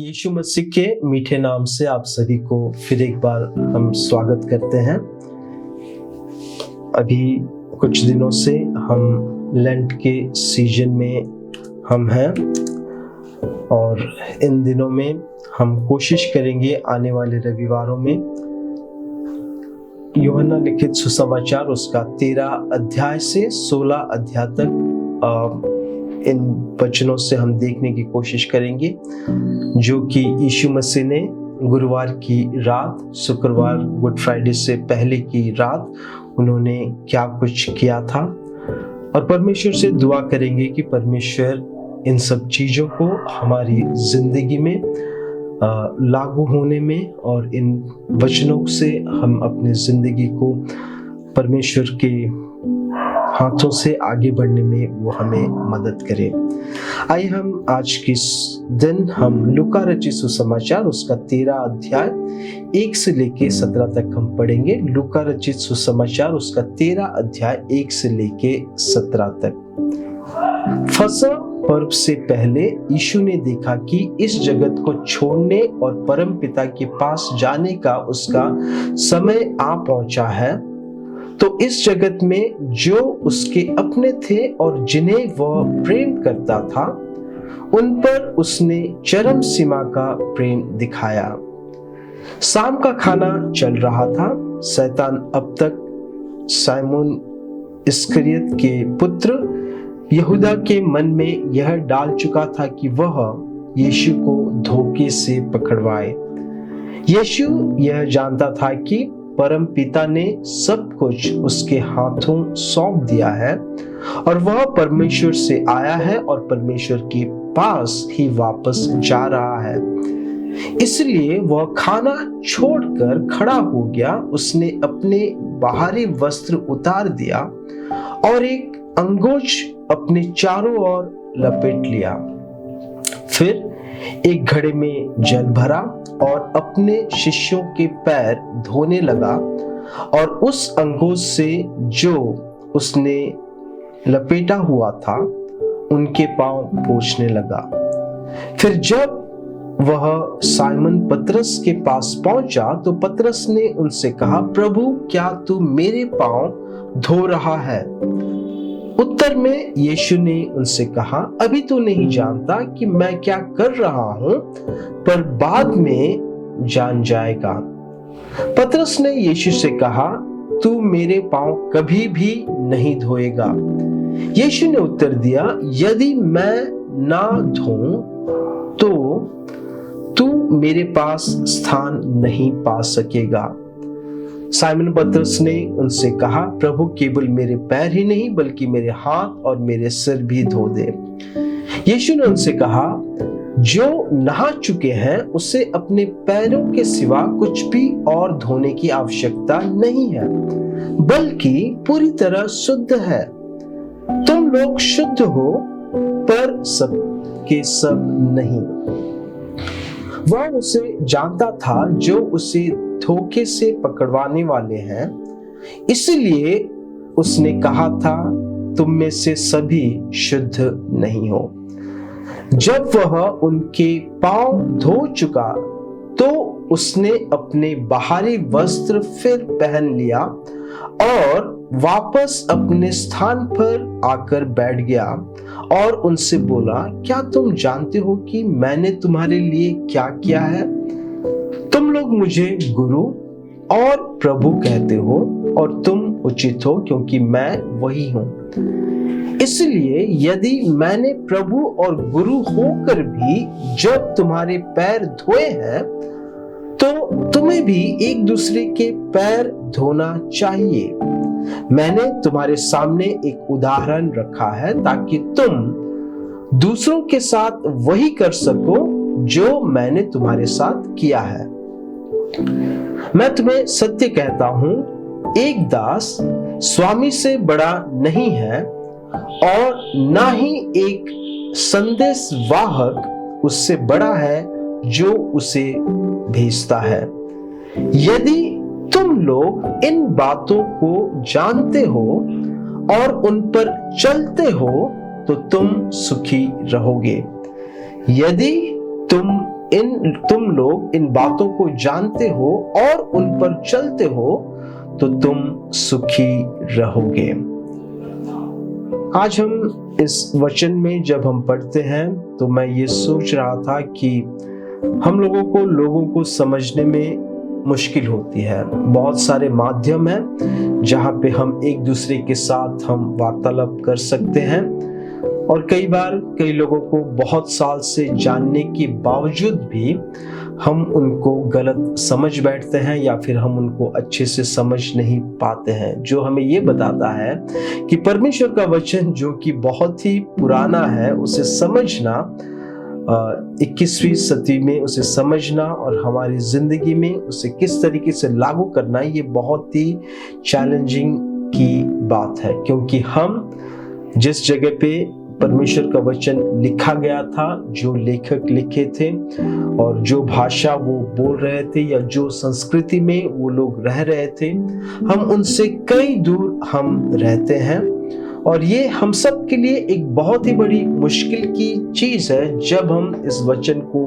यीशु मसीह के मीठे नाम से आप सभी को फिर एक बार हम स्वागत करते हैं। अभी कुछ दिनों से हम लेंट के सीजन में हम हैं और इन दिनों में हम कोशिश करेंगे आने वाले रविवारों में यूहन्ना लिखित सुसमाचार उसका 13 अध्याय से 16 अध्याय तक इन वचनों से हम देखने की कोशिश करेंगे जो कि यीशु मसीह ने गुरुवार की रात, शुक्रवार गुड फ्राइडे से पहले की रात उन्होंने क्या कुछ किया था, और परमेश्वर से दुआ करेंगे कि परमेश्वर इन सब चीज़ों को हमारी जिंदगी में लागू होने में और इन वचनों से हम अपनी जिंदगी को परमेश्वर के हाथों से आगे बढ़ने में वो हमें मदद करे। आइए हम आज के दिन हम लूका रचित सुसमाचार उसका 13 अध्याय 1 से लेके 17 तक हम पढ़ेंगे। लूका रचित सुसमाचार उसका 13 अध्याय 1 से लेके 17 तक। फसह पर्व से पहले यीशु ने देखा कि इस जगत को छोड़ने और परम पिता के पास जाने का उसका समय आ पहुंचा है, तो इस जगत में जो उसके अपने थे और जिन्हें वह प्रेम करता था उन पर उसने चरम सीमा का प्रेम दिखाया। शाम का खाना चल रहा था। शैतान अब तक साइमोन इस्करियत के पुत्र यहूदा के मन में यह डाल चुका था कि वह यीशु को धोखे से पकड़वाए। यीशु यह जानता था कि परम पिता ने सब कुछ उसके हाथों सौंप दिया है और वह परमेश्वर से आया है और परमेश्वर के पास ही वापस जा रहा है। इसलिए वह खाना छोड़कर खड़ा हो गया। उसने अपने बाहरी वस्त्र उतार दिया और एक अंगोछ अपने चारों ओर लपेट लिया। फिर एक घड़े में जल भरा और अपने शिष्यों के पैर धोने लगा और उस अंगोछ से जो उसने लपेटा हुआ था उनके पांव पोंछने लगा। फिर जब वह साइमन पतरस के पास पहुंचा तो पतरस ने उनसे कहा, प्रभु क्या तू मेरे पांव धो रहा है? उत्तर में यीशु ने उनसे कहा, अभी तो नहीं जानता कि मैं क्या कर रहा हूं, पर बाद में जान जाएगा। पतरस ने यीशु से कहा, तू मेरे पांव कभी भी नहीं धोएगा। यीशु ने उत्तर दिया, यदि मैं ना धोऊं तो तू मेरे पास स्थान नहीं पा सकेगा। साइमन पतरस ने उनसे कहा, प्रभु केवल मेरे पैर ही नहीं बल्कि मेरे हाथ और मेरे सिर भी धो दे। यीशु ने उनसे कहा, जो नहा चुके हैं उसे अपने पैरों के सिवा कुछ भी और धोने की आवश्यकता नहीं है, बल्कि पूरी तरह शुद्ध है। तुम लोग शुद्ध हो पर सब के सब नहीं। वह उसे जानता था जो उसे धोखे से पकड़वाने वाले हैं, इसलिए उसने कहा था, तुम में से सभी शुद्ध नहीं हो। जब वह उनके पांव धो चुका तो उसने अपने बाहरी वस्त्र फिर पहन लिया और वापस अपने स्थान पर आकर बैठ गया और उनसे बोला, क्या तुम जानते हो कि मैंने तुम्हारे लिए क्या किया है? तुम लोग मुझे गुरु और प्रभु कहते हो और तुम उचित हो क्योंकि मैं वही हूं। इसलिए यदि मैंने प्रभु और गुरु होकर भी जब तुम्हारे पैर धोए हैं तो तुम्हें भी एक दूसरे के पैर धोना चाहिए। मैंने तुम्हारे सामने एक उदाहरण रखा है ताकि तुम दूसरों के साथ वही कर सको जो मैंने तुम्हारे साथ किया है। मैं तुम्हें सत्य कहता हूं, एक दास स्वामी से बड़ा नहीं है और ना ही एक संदेश वाहक उससे बड़ा है जो उसे भेजता है। यदि तुम लोग इन बातों को जानते हो और उन पर चलते हो तो तुम सुखी रहोगे। यदि तुम तुम लोग इन बातों को जानते हो और उन पर चलते हो तो तुम सुखी रहोगे। आज हम इस वचन में जब हम पढ़ते हैं तो मैं ये सोच रहा था कि हम लोगों को समझने में मुश्किल होती है। बहुत सारे माध्यम हैं जहाँ पे हम एक दूसरे के साथ हम वार्तालाप कर सकते हैं, और कई बार कई लोगों को बहुत साल से जानने के बावजूद भी हम उनको गलत समझ बैठते हैं या फिर हम उनको अच्छे से समझ नहीं पाते हैं। जो हमें ये बताता है कि परमेश्वर का वचन जो कि बहुत ही पुराना है, उसे समझना 21वीं सदी में उसे समझना और हमारी जिंदगी में उसे किस तरीके से लागू करना, ये बहुत ही चैलेंजिंग की बात है। क्योंकि हम जिस जगह पे परमेश्वर का वचन लिखा गया था, जो लेखक लिखे थे और जो भाषा वो बोल रहे थे या जो संस्कृति में वो लोग रह रहे थे, हम उनसे कई दूर हम रहते हैं। और ये हम सब के लिए एक बहुत ही बड़ी मुश्किल की चीज है जब हम इस वचन को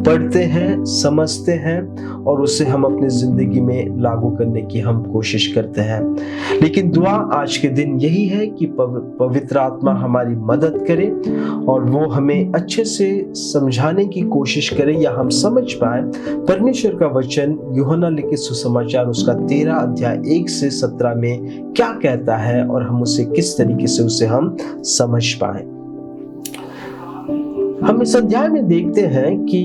पढ़ते हैं, समझते हैं और उसे हम अपनी जिंदगी में लागू करने की हम कोशिश करते हैं। लेकिन दुआ आज के दिन यही है कि पवित्र आत्मा हमारी मदद करे और वो हमें अच्छे से समझाने की कोशिश करे या हम समझ पाए परमेश्वर का वचन यूहन्ना लिखित सुसमाचार उसका 13 अध्याय 1 से 17 में क्या कहता है और हम उसे किस तरीके से उसे हम समझ पाए। हम इस अध्याय में देखते हैं कि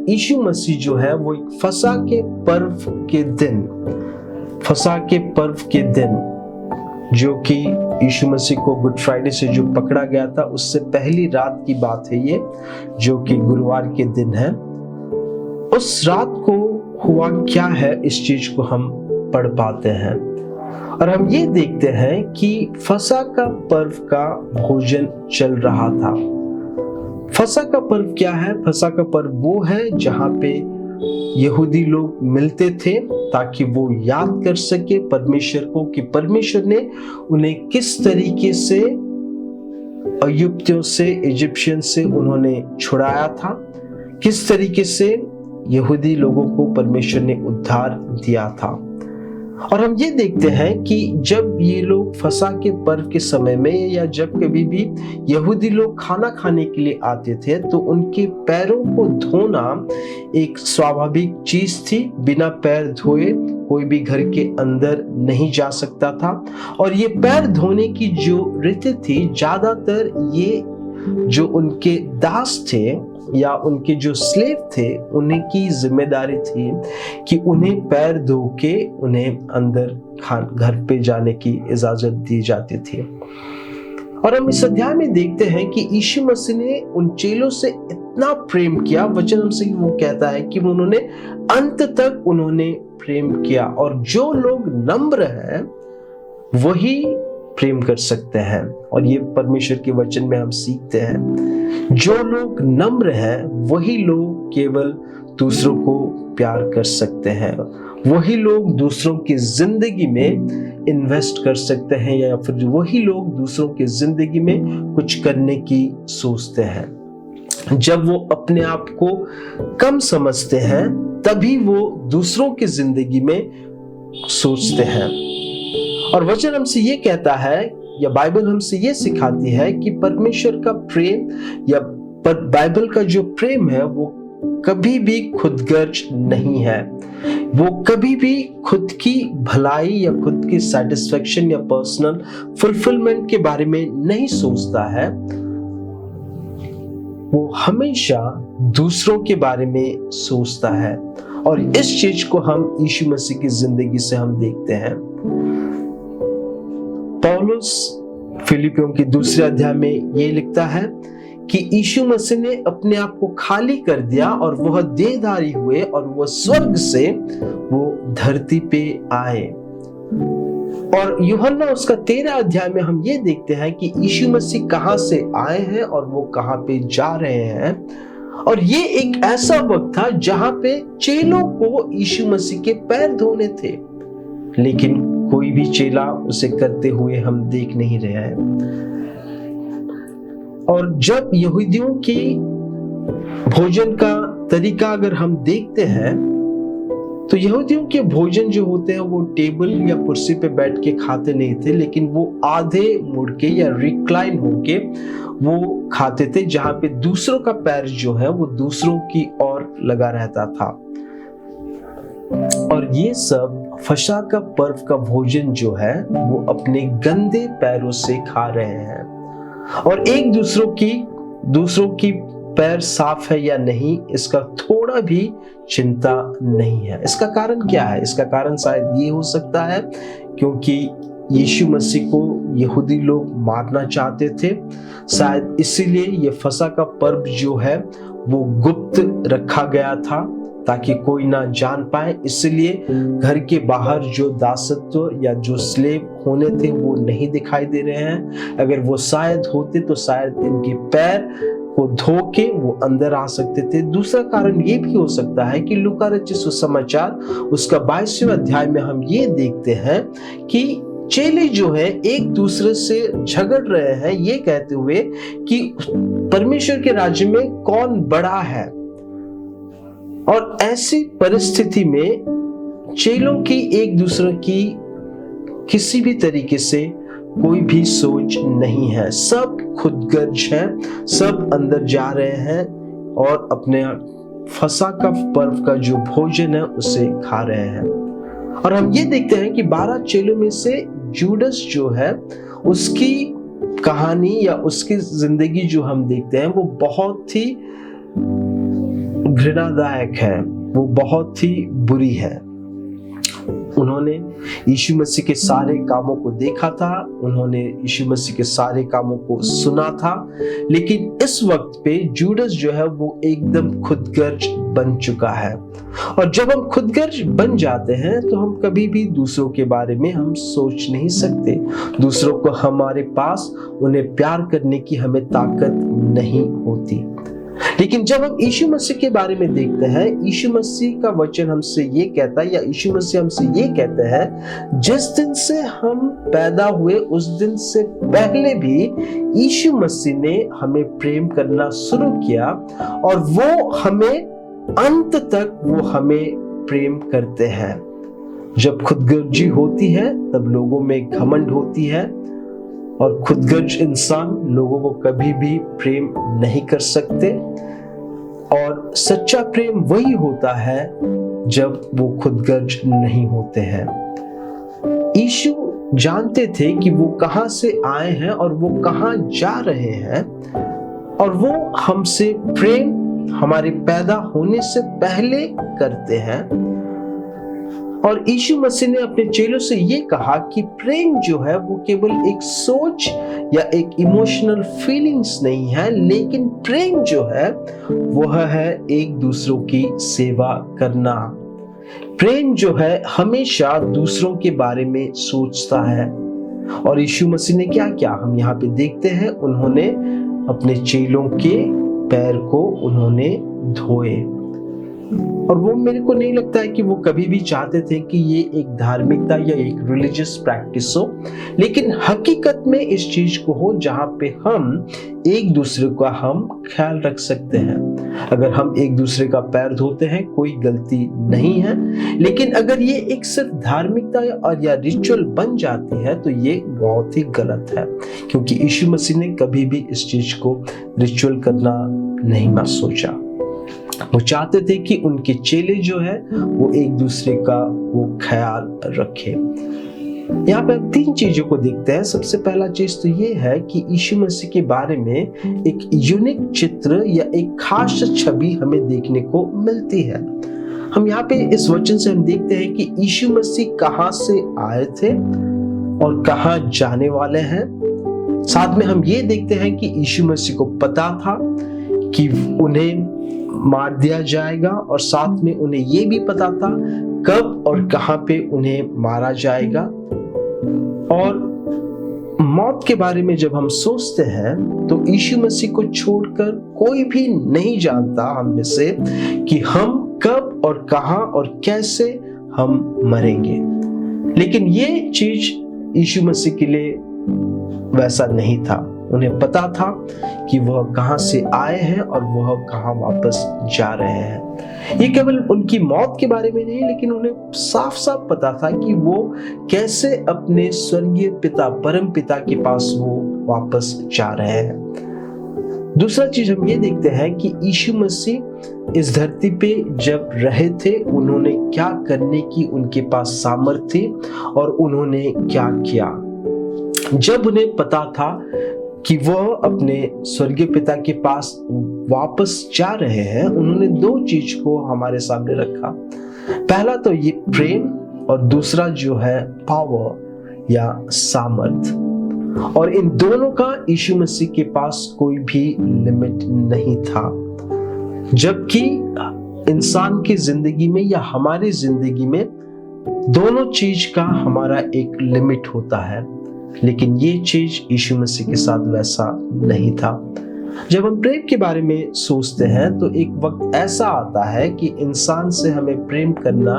यीशु मसीह जो है वो एक फसह के पर्व के दिन जो कि यीशु मसीह को गुड फ्राइडे से जो पकड़ा गया था उससे पहली रात की बात है ये, जो कि गुरुवार के दिन है। उस रात को हुआ क्या है, इस चीज को हम पढ़ पाते हैं और हम ये देखते हैं कि फसह का पर्व का भोजन चल रहा था। फसह का पर्व क्या है? फसह का पर्व वो है जहाँ पे यहूदी लोग मिलते थे ताकि वो याद कर सके परमेश्वर को कि परमेश्वर ने उन्हें किस तरीके से अयुब्तियों से, इजिप्शियन से उन्होंने छुड़ाया था, किस तरीके से यहूदी लोगों को परमेश्वर ने उद्धार दिया था। और हम ये देखते हैं कि जब ये लोग फसह के पर्व के समय में या जब कभी भी यहूदी लोग खाना खाने के लिए आते थे तो उनके पैरों को धोना एक स्वाभाविक चीज थी। बिना पैर धोए कोई भी घर के अंदर नहीं जा सकता था। और ये पैर धोने की जो रीति थी, ज्यादातर ये जो उनके दास थे या उनके जो स्लेव थे उन्हीं की जिम्मेदारी थी कि उन्हें पैर धो के उन्हें अंदर घर पे जाने की इजाजत दी जाती थी। और हम इस अध्याय में देखते हैं कि यीशु मसीह ने उन चेलों से इतना प्रेम किया, वचन हमसे वो कहता है कि उन्होंने अंत तक उन्होंने प्रेम किया। और जो लोग नम्र हैं वही प्रेम कर सकते हैं। और ये परमेश्वर के वचन में हम सीखते हैं, जो लोग नम्र हैं वही लोग केवल दूसरों को प्यार कर सकते हैं, वही लोग दूसरों की जिंदगी में इन्वेस्ट कर सकते हैं या फिर वही लोग दूसरों की जिंदगी में कुछ करने की सोचते हैं। जब वो अपने आप को कम समझते हैं तभी वो दूसरों की जिंदगी में सोचते हैं। और वचन हमसे ये कहता है या बाइबल हमसे ये सिखाती है कि परमेश्वर का प्रेम या बाइबल का जो प्रेम है वो कभी भी खुदगर्ज नहीं है। वो कभी भी खुद की भलाई या खुद की सेटिस्फेक्शन या पर्सनल फुलफिलमेंट के बारे में नहीं सोचता है। वो हमेशा दूसरों के बारे में सोचता है। और इस चीज को हम यीशु मसीह की जिंदगी से हम देखते हैं। पौलुस फिलिपियों की 2 अध्याय में ये लिखता है कि यीशु मसीह ने अपने आप को खाली कर दिया और वह देहधारी हुए और वह स्वर्ग से वो धरती पे आए। और यूहन्ना उसका 13 अध्याय में हम ये देखते हैं कि यीशु मसीह कहां से आए हैं और वो कहां पे जा रहे हैं। और ये एक ऐसा वक्त था जहां पे चेलों को यीशु मसीह के पैर धोने थे, लेकिन कोई भी चेला उसे करते हुए हम देख नहीं रहे हैं। और जब यहूदियों की भोजन का तरीका अगर हम देखते हैं तो यहूदियों के भोजन जो होते हैं वो टेबल या कुर्सी पे बैठ के खाते नहीं थे, लेकिन वो आधे मुड़ के या रिक्लाइन होके वो खाते थे, जहां पे दूसरों का पैर जो है वो दूसरों की ओर लगा रहता था। और ये सब फसह का पर्व का भोजन जो है वो अपने गंदे पैरों से खा रहे हैं, और एक दूसरों की पैर साफ है या नहीं इसका थोड़ा भी चिंता नहीं है। इसका कारण क्या है? इसका कारण शायद ये हो सकता है क्योंकि यीशु मसीह को यहूदी लोग मारना चाहते थे। शायद इसीलिए ये फसह का पर्व जो है वो गुप्त रखा गया था ताकि कोई ना जान पाए। इसलिए घर के बाहर जो दासत्व या जो स्लेव होने थे वो नहीं दिखाई दे रहे हैं। अगर वो शायद होते तो शायद इनके पैर को धो के वो अंदर आ सकते थे। दूसरा कारण ये भी हो सकता है कि लूका रचित सुसमाचार उसका 22वें अध्याय में हम ये देखते हैं कि चेले जो है एक दूसरे से झगड़ रहे हैं, ये कहते हुए कि परमेश्वर के राज्य में कौन बड़ा है। और ऐसी परिस्थिति में चेलों की एक दूसरे की किसी भी तरीके से कोई भी सोच नहीं है। सब खुदगर्ज हैं, सब अंदर जा रहे हैं और अपने फसह का पर्व का जो भोजन है उसे खा रहे हैं। और हम ये देखते हैं कि 12 चेलों में से जूडस जो है उसकी कहानी या उसकी जिंदगी जो हम देखते हैं वो बहुत ही घृणादायक है, वो बहुत ही बुरी है। उन्होंने यीशु मसीह के सारे कामों को देखा था, उन्होंने यीशु मसीह के सारे कामों को सुना था, लेकिन इस वक्त पे जूडस जो है वो एकदम खुदगर्ज बन चुका है। और जब हम खुदगर्ज बन जाते हैं तो हम कभी भी दूसरों के बारे में हम सोच नहीं सकते। दूसरों को हमारे पास उन्हें प्यार करने की हमें ताकत नहीं होती। लेकिन जब हम यीशु मसीह के बारे में देखते हैं, यीशु मसीह का वचन हमसे ये कहता है या यीशु मसीह हमसे ये कहते हैं, जिस दिन से हम पैदा हुए उस दिन से पहले भी यीशु मसीह ने हमें प्रेम करना शुरू किया और वो हमें अंत तक वो हमें प्रेम करते हैं। जब खुदगर्जी होती है तब लोगों में घमंड होती है और खुदगर्ज इंसान लोगों को कभी भी प्रेम नहीं कर सकते। और सच्चा प्रेम वही होता है जब वो खुदगर्ज नहीं होते हैं। यीशु जानते थे कि वो कहां से आए हैं और वो कहां जा रहे हैं, और वो हमसे प्रेम हमारे पैदा होने से पहले करते हैं। और यीशु मसीह ने अपने चेलों से ये कहा कि प्रेम जो है वो केवल एक सोच या एक इमोशनल फीलिंग्स नहीं है, लेकिन प्रेम जो है वह है एक दूसरों की सेवा करना। प्रेम जो है हमेशा दूसरों के बारे में सोचता है। और यीशु मसीह ने क्या किया हम यहाँ पे देखते हैं, उन्होंने अपने चेलों के पैर को उन्होंने धोए। और वो मेरे को नहीं लगता है कि वो कभी भी चाहते थे कि ये एक धार्मिकता या एक रिलीजियस प्रैक्टिस हो, लेकिन हकीकत में इस चीज को हो जहां पे हम एक दूसरे का हम ख्याल रख सकते हैं। अगर हम एक दूसरे का पैर धोते हैं कोई गलती नहीं है, लेकिन अगर ये एक सिर्फ धार्मिकता और या रिचुअल बन जाती है तो ये बहुत ही गलत है, क्योंकि यीशु मसीह ने कभी भी इस चीज को रिचुअल करना नहीं सोचा। वो चाहते थे कि उनके चेले जो है वो एक दूसरे का वो ख्याल रखे। यहाँ पे हम 3 चीजों को देखते हैं। सबसे पहला चीज तो ये है कि यीशु मसीह के बारे में एक यूनिक चित्र या एक खास छवि हमें देखने को मिलती है। हम यहाँ पे इस वचन से हम देखते हैं कि यीशु मसीह कहाँ से आए थे और कहाँ जाने वाले हैं। साथ में हम ये देखते हैं कि यीशु मसीह को पता था कि उन्हें मार दिया जाएगा, और साथ में उन्हें ये भी पता था कब और कहां पे उन्हें मारा जाएगा। और मौत के बारे में जब हम सोचते हैं तो यीशु मसीह को छोड़कर कोई भी नहीं जानता हम में से कि हम कब और कहां और कैसे हम मरेंगे। लेकिन ये चीज यीशु मसीह के लिए वैसा नहीं था। उन्हें पता था कि वह कहां से आए हैं और वह कहां वापस जा रहे हैं। ये केवल उनकी मौत के बारे में नहीं, लेकिन उन्हें साफ साफ पता था कि वो कैसे अपने स्वर्गीय पिता, परम पिता के पास वो वापस जा रहे हैं। दूसरा चीज हम ये देखते हैं कि यीशु मसीह इस धरती पे जब रहे थे, उन्होंने क्या करने की उनके पास सामर्थ्य थी और उन्होंने क्या किया। जब उन्हें पता था कि वह अपने स्वर्गीय पिता के पास वापस जा रहे हैं, उन्होंने दो चीज को हमारे सामने रखा। पहला तो ये प्रेम, और दूसरा जो है पावर या सामर्थ। और इन दोनों का यीशु मसीह के पास कोई भी लिमिट नहीं था। जबकि इंसान की जिंदगी में या हमारी जिंदगी में दोनों चीज का हमारा एक लिमिट होता है, लेकिन ये चीज यीशु मसीह के साथ वैसा नहीं था। जब हम प्रेम के बारे में सोचते हैं तो एक वक्त ऐसा आता है कि इंसान से हमें प्रेम करना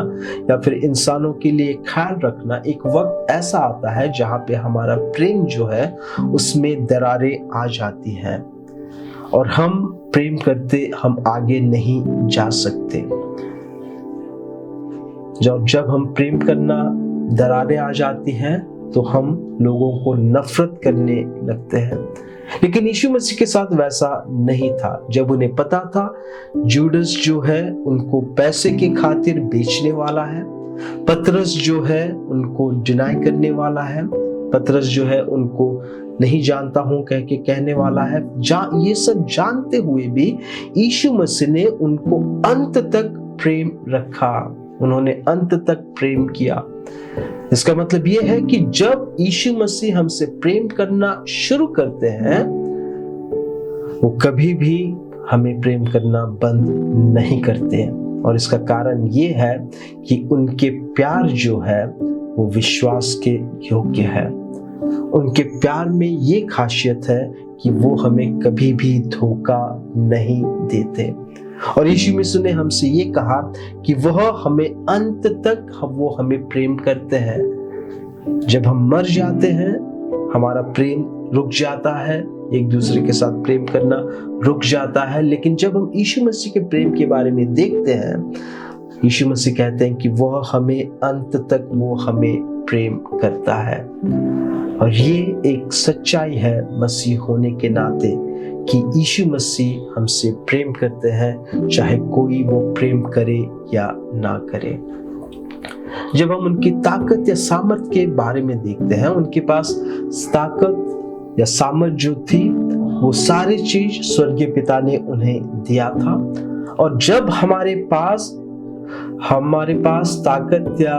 या फिर इंसानों के लिए ख्याल रखना, एक वक्त ऐसा आता है जहां पे हमारा प्रेम जो है उसमें दरारें आ जाती हैं और हम प्रेम करते हम आगे नहीं जा सकते। जब हम प्रेम करना दरारें आ जाती हैं तो हम लोगों को नफरत करने लगते हैं। लेकिन यीशु मसीह के साथ वैसा नहीं था। जब उन्हें पता था जूडस जो है उनको पैसे के खातिर बेचने वाला है, पतरस जो है उनको डिनाई करने वाला है, पतरस जो है उनको नहीं जानता हूं कह के कहने वाला है, ये सब जानते हुए भी यीशु मसीह ने उनको अंत तक प्रेम रखा। उन्होंने अंत तक प्रेम किया। इसका मतलब यह है कि जब यीशु मसीह हमसे प्रेम करना शुरू करते हैं, वो कभी भी हमें प्रेम करना बंद नहीं करते हैं। और इसका कारण ये है कि उनके प्यार जो है वो विश्वास के योग्य है। उनके प्यार में ये खासियत है कि वो हमें कभी भी धोखा नहीं देते। और यीशु मसीह ने हमसे ये कहा कि वह हमें अंत तक वो हमें प्रेम करते हैं। जब हम मर जाते हैं हमारा प्रेम रुक जाता है, एक दूसरे के साथ प्रेम करना रुक जाता है। लेकिन जब हम यीशु मसीह के प्रेम के बारे में देखते हैं, यीशु मसीह कहते हैं कि वह हमें अंत तक वो हमें प्रेम करता है। और ये एक सच्चाई है मसीह होने के नाते कि यीशु मसीह हमसे प्रेम करते हैं, चाहे कोई वो प्रेम करे या ना करे। जब हम उनकी ताकत या सामर्थ के बारे में देखते हैं, उनके पास ताकत या सामर्थ जो थी वो सारी चीज स्वर्गीय पिता ने उन्हें दिया था। और जब हमारे पास ताकत या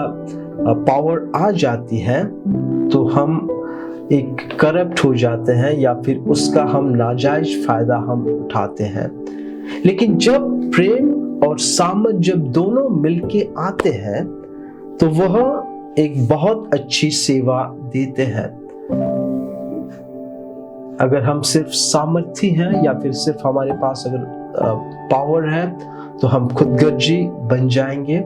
पावर आ जाती है तो हम एक करप्ट हो जाते हैं या फिर उसका हम नाजायज फायदा हम उठाते हैं। लेकिन जब प्रेम और सामर्थ जब दोनों मिलके आते हैं तो वह एक बहुत अच्छी सेवा देते हैं। अगर हम सिर्फ सामर्थ्य हैं या फिर सिर्फ हमारे पास अगर पावर है तो हम खुदगर्जी बन जाएंगे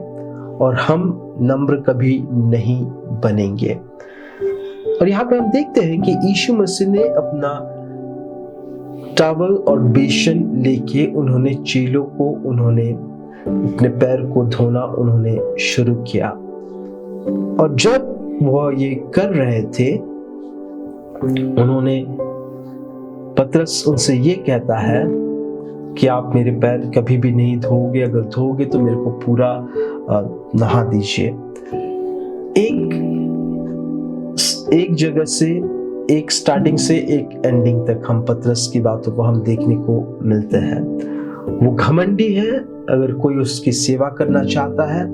और हम नम्र कभी नहीं बनेंगे। और यहाँ पे हम देखते हैं कि यीशु मसीह ने अपना टॉवल और बेसन लेके उन्होंने चेलों को उन्होंने अपने पैर को धोना उन्होंने शुरू किया। और जब वह ये कर रहे थे, उन्होंने पतरस उनसे ये कहता है कि आप मेरे पैर कभी भी नहीं धोगे, अगर धोगे तो मेरे को पूरा नहा दीजिए। एक जगह से, एक स्टार्टिंग से एक एंडिंग तक हम पतरस की बातों को हम देखने को मिलते हैं। वो घमंडी है, अगर कोई उसकी सेवा करना चाहता है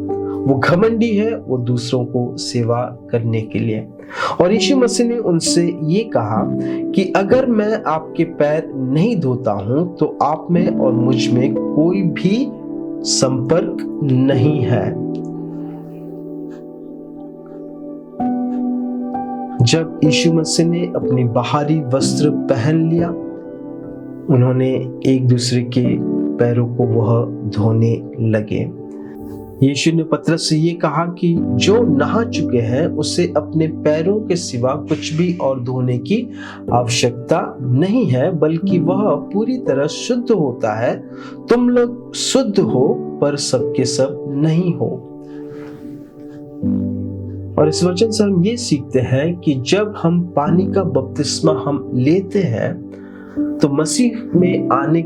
वो घमंडी है, वो दूसरों को सेवा करने के लिए। और यीशु मसीह ने उनसे ये कहा कि अगर मैं आपके पैर नहीं धोता हूं तो आप में और मुझ में कोई भी संपर्क नहीं है। जब यीशु मसीह ने अपनी बाहरी वस्त्र पहन लिया, उन्होंने एक दूसरे के पैरों को वह धोने लगे। यीशु ने पतरस से ये कहा कि जो नहा चुके हैं उसे अपने पैरों के सिवा कुछ भी और धोने की आवश्यकता नहीं है, बल्कि वह पूरी तरह शुद्ध होता है। तुम लोग शुद्ध हो पर सबके सब नहीं हो। और इस वचन से हम ये सीखते हैं कि जब हम पानी का बपतिस्मा हम लेते हैं तो मसीह में आने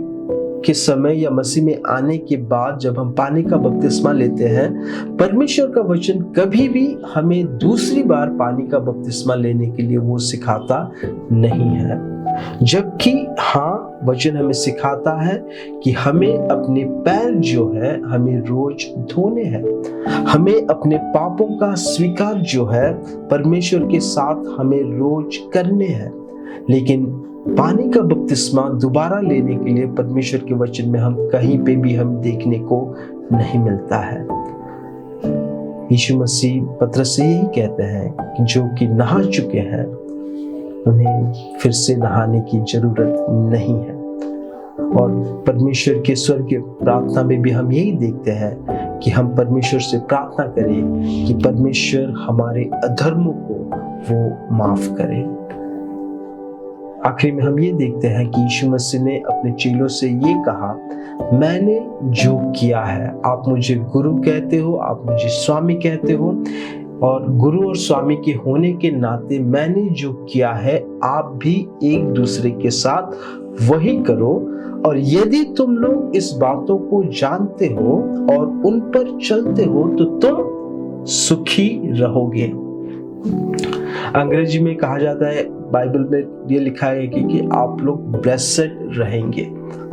के समय या मसीह में आने के बाद जब हम पानी का बपतिस्मा लेते हैं, परमेश्वर का वचन कभी भी हमें दूसरी बार पानी का बपतिस्मा लेने के लिए वो सिखाता नहीं है। जबकि हाँ, वचन हमें सिखाता है कि हमें अपने पैर जो है हमें रोज धोने हैं, हमें अपने पापों का स्वीकार जो है परमेश्वर के साथ हमें रोज करने हैं। लेकिन पानी का बपतिस्मा दोबारा लेने के लिए परमेश्वर के वचन में हम कहीं पे भी हम देखने को नहीं मिलता है। यीशु मसीह पतरस से यही कहते हैं कि जो कि नहा चुके हैं उन्हें फिर से नहाने की जरूरत नहीं है। और परमेश्वर के स्वर्गीय प्रार्थना में भी हम यही देखते हैं कि हम परमेश्वर से प्रार्थना करें कि परमेश्वर हमारे अधर्मों को वो माफ करे। आखिरी में हम ये देखते हैं कि यीशु मसीह ने अपने चेलों से ये कहा, मैंने जो किया है, आप मुझे गुरु कहते हो, आप मुझे स्वामी कहते हो, और गुरु और स्वामी के होने के नाते मैंने जो किया है आप भी एक दूसरे के साथ वही करो। और यदि तुम लोग इस बातों को जानते हो और उन पर चलते हो तो तुम सुखी रहोगे। अंग्रेजी में कहा जाता है, बाइबल में ये लिखा है कि आप लोग ब्लेसेड रहेंगे,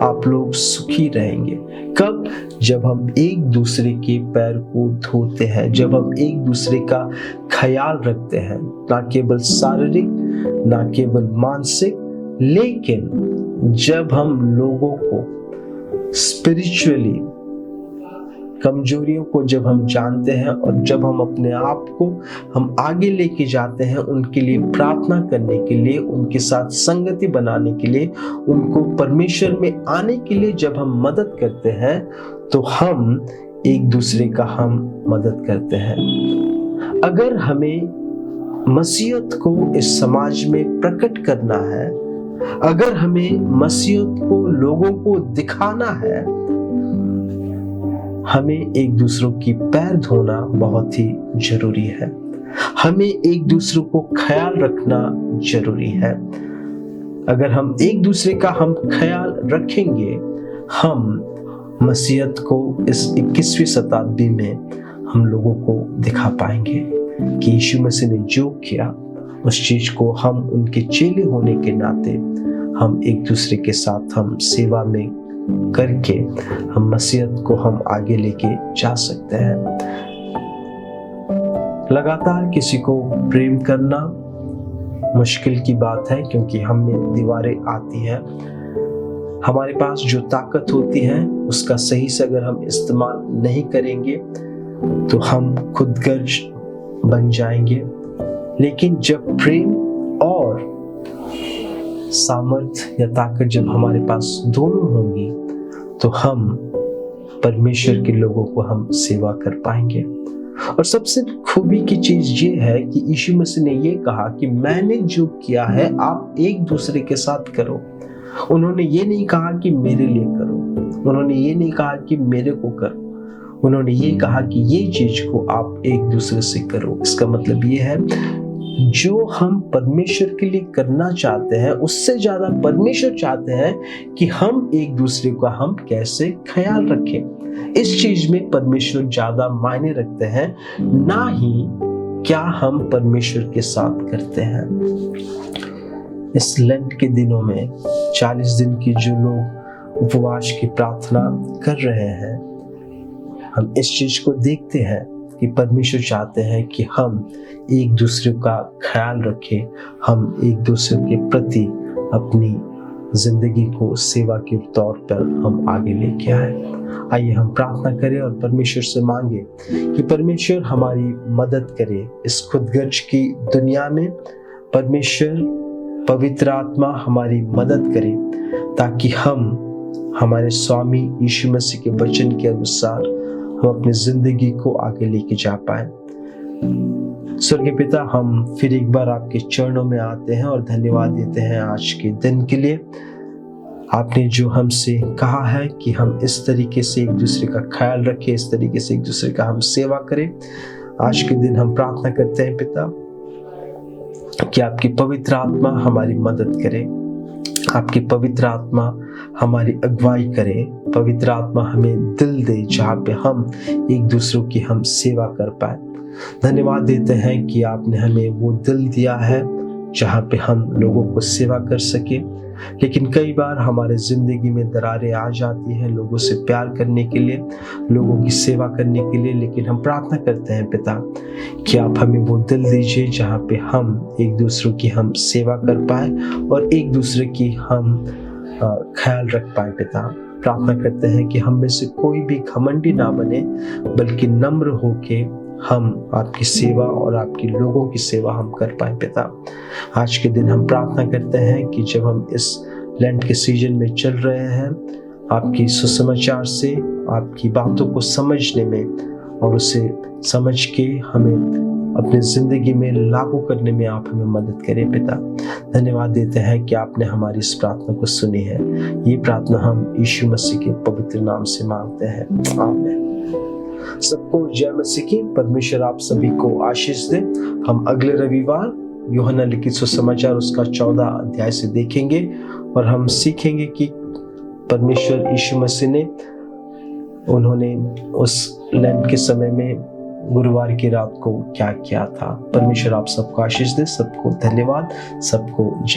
आप लोग सुखी रहेंगे। कब? जब हम एक दूसरे के पैर को धोते हैं, जब हम एक दूसरे का ख्याल रखते हैं, ना केवल शारीरिक ना केवल मानसिक, लेकिन जब हम लोगों को स्पिरिचुअली कमजोरियों को जब हम जानते हैं और जब हम अपने आप को हम आगे लेके जाते हैं, उनके लिए प्रार्थना करने के लिए, उनके साथ संगति बनाने के लिए, उनको परमेश्वर में आने के लिए जब हम मदद करते हैं तो हम एक दूसरे का हम मदद करते हैं। अगर हमें मसीहत को इस समाज में प्रकट करना है, अगर हमें मसीहत को लोगों को दिखाना है, हमें एक दूसरों की पैर धोना बहुत ही जरूरी है। हमें एक दूसरों को ख्याल रखना जरूरी है। अगर हम एक दूसरे का हम ख्याल रखेंगे, हम मसीहत को इस 21वीं शताब्दी में हम लोगों को दिखा पाएंगे कि यीशु मसीह ने जो किया उस चीज को हम उनके चेले होने के नाते हम एक दूसरे के साथ हम सेवा में करके हम मसीहत को हम आगे लेके जा सकते हैं। लगातार किसी को प्रेम करना मुश्किल की बात है, क्योंकि हमें दीवारें आती हैं। हमारे पास जो ताकत होती है उसका सही से अगर हम इस्तेमाल नहीं करेंगे तो हम खुदगर्ज बन जाएंगे। लेकिन जब प्रेम और सामर्थ्य या ताकत जब हमारे पास दोनों होंगी तो हम परमेश्वर के लोगों को हम सेवा कर पाएंगे। और सबसे खूबी की चीज ये है कि यीशु मसीह ने ये कहा कि मैंने जो किया है आप एक दूसरे के साथ करो। उन्होंने ये नहीं कहा कि मेरे लिए करो, उन्होंने ये नहीं कहा कि मेरे को करो, उन्होंने ये कहा कि ये चीज को आप एक दूसरे से करो। इसका मतलब ये है जो हम परमेश्वर के लिए करना चाहते हैं उससे ज्यादा परमेश्वर चाहते हैं कि हम एक दूसरे का हम कैसे ख्याल रखें। इस चीज में परमेश्वर ज्यादा मायने रखते हैं, ना ही क्या हम परमेश्वर के साथ करते हैं। इस लेंट के दिनों में 40 दिन की जो लोग उपवास की प्रार्थना कर रहे हैं, हम इस चीज को देखते हैं कि परमेश्वर चाहते हैं कि हम एक दूसरे का ख्याल रखें, हम एक दूसरे के प्रति अपनी जिंदगी को सेवा के तौर पर हम आगे लेके आए। आइए हम प्रार्थना करें और परमेश्वर से मांगे कि परमेश्वर हमारी मदद करे इस खुदगर्ज की दुनिया में। परमेश्वर पवित्र आत्मा हमारी मदद करे ताकि हम हमारे स्वामी यीशु मसीह के वचन के अनुसार हम अपनी जिंदगी को आगे लेके जा पाए। स्वर्गीय पिता, हम फिर एक बार आपके चरणों में आते हैं और धन्यवाद देते हैं आज के दिन के लिए। आपने जो हमसे कहा है कि हम इस तरीके से एक दूसरे का ख्याल रखें, इस तरीके से एक दूसरे का हम सेवा करें। आज के दिन हम प्रार्थना करते हैं पिता कि आपकी पवित्र आत्मा हमारी मदद करे, आपकी पवित्र आत्मा हमारी अगुवाई करे, पवित्र आत्मा हमें दिल दे जहाँ पे हम एक दूसरों की हम सेवा कर पाए। धन्यवाद देते हैं कि आपने हमें वो दिल दिया है जहाँ पे हम लोगों को सेवा कर सके। लेकिन कई बार हमारे जिंदगी में दरारें आ जाती हैं लोगों से प्यार करने के लिए, लोगों की सेवा करने के लिए। लेकिन हम प्रार्थना करते हैं पिता कि आप हमें वो दिल दीजिए जहाँ पे हम एक दूसरों की हम सेवा कर पाए और एक दूसरे की हम ख्याल रख पाए। पिता, प्रार्थना करते हैं कि हम में से कोई भी घमंडी ना बने, बल्कि नम्र होके हम आपकी सेवा और आपकी लोगों की सेवा हम कर पाए। पिता, आज के दिन हम प्रार्थना करते हैं कि जब हम इस लेंट के सीजन में चल रहे हैं, आपकी सुसमाचार से आपकी बातों को समझने में और उसे समझ के हमें अपनी जिंदगी में लागू करने में आप हमें मदद करें। पिता, धन्यवाद देते हैं कि आपने हमारी इस प्रार्थना को सुनी है। ये प्रार्थना हम यीशु मसीह के पवित्र नाम से मांगते हैं, आमीन। सबको जय मसीह की। परमेश्वर आप सभी को आशीष दे। हम अगले रविवार यूहन्ना लिखित सुसमाचार उसका 14 अध्याय से देखेंगे और हम सीखेंगे कि परमेश्वर यीशु मसीह ने उन्होंने उस लेंट के समय में गुरुवार की रात को क्या किया था। परमेश्वर आप सबको आशीष दे। सबको धन्यवाद। सबको जय।